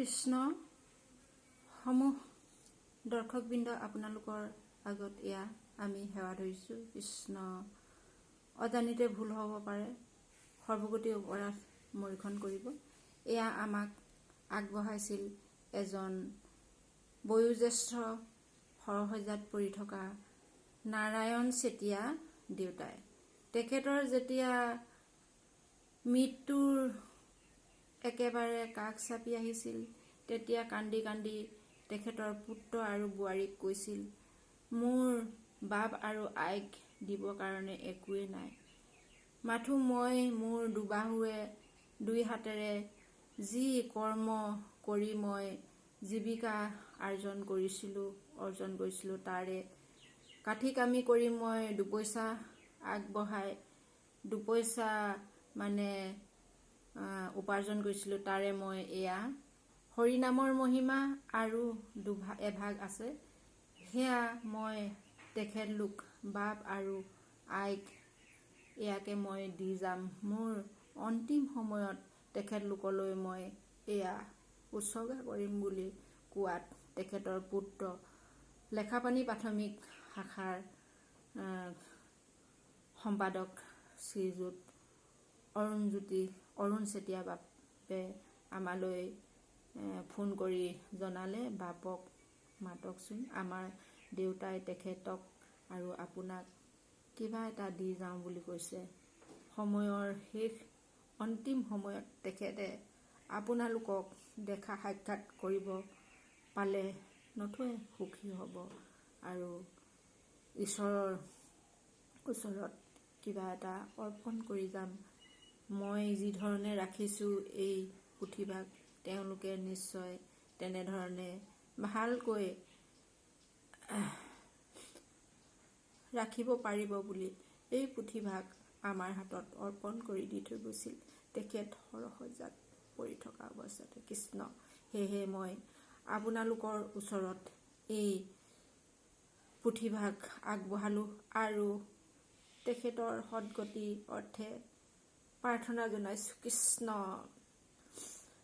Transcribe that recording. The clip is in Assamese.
কৃষ্ণ সমূহ দৰ্শকবৃন্দ আপোনালোকৰ আগত এয়া আমি সেৱা ধৰিছোঁ। কৃষ্ণ অজানিতে ভুল হ'ব পাৰে, সৰ্বগতি অপৰাধ মৰিখন কৰিব। এয়া আমাক আগবঢ়াইছিল এজন বয়োজ্যেষ্ঠ সৰসজ্জাত পৰি থকা নাৰায়ণ চেতিয়া দেউতাই। তেখেতৰ যেতিয়া মৃত্যুৰ একেবাৰে কাষ চাপি আহিছিল, তেতিয়া কান্দি কান্দি তেখেতৰ পুত্ৰ আৰু বোৱাৰীক কৈছিল, মোৰ বাপ আৰু আইক দিবৰ কাৰণে একোৱেই নাই, মাথো মই মোৰ দুবাহুৱে দুই হাতেৰে যি কৰ্ম কৰি মই জীৱিকা অৰ্জন কৰিছিলোঁ তাৰে কাঠি কামি কৰি মই দুপইচা আগবঢ়াই দুপইচা উপাৰ্জন কৰিছিলোঁ, তাৰে মই এয়া হৰিনামৰ মহিমা আৰু এভাগ আছে, সেয়া মই তেখেতলোক বাপ আৰু আইক এয়াকে মই দি যাম। মোৰ অন্তিম সময়ত তেখেতলোকলৈ মই এয়া উৎসৰ্গা কৰিম বুলি কোৱাত তেখেতৰ পুত্ৰ লেখাপানী প্ৰাথমিক শাখাৰ সম্পাদক শ্ৰীযুত অৰুণ চেতিয়া বাপে আমালৈ ফোন কৰি জনালে, বাপক মাতকচোন, আমাৰ দেউতাই তেখেতক আৰু আপোনাক কিবা এটা দি যাওঁ বুলি কৈছে। সময়ৰ শেষ অন্তিম সময়ত তেখেতে আপোনালোকক দেখা সাক্ষাৎ কৰিব পালে নথৈ সুখী হ'ব আৰু ঈশ্বৰৰ ওচৰত কিবা এটা অৰ্পণ কৰি যাম। মই যিধৰণে ৰাখিছোঁ এই পুথিভাগ তেওঁলোকে নিশ্চয় তেনেধৰণে ভালকৈ ৰাখিব পাৰিব বুলি এই পুথিভাগ আমাৰ হাতত অৰ্পণ কৰি দি থৈ গৈছিল তেখেত সৰসজ্জাত পৰি থকা অৱস্থাতে। কৃষ্ণ, সেয়েহে মই আপোনালোকৰ ওচৰত এই পুথিভাগ আগবঢ়ালোঁ আৰু তেখেতৰ সদ্গতি অৰ্থে প্ৰাৰ্থনা জনাইছোঁ। কৃষ্ণ।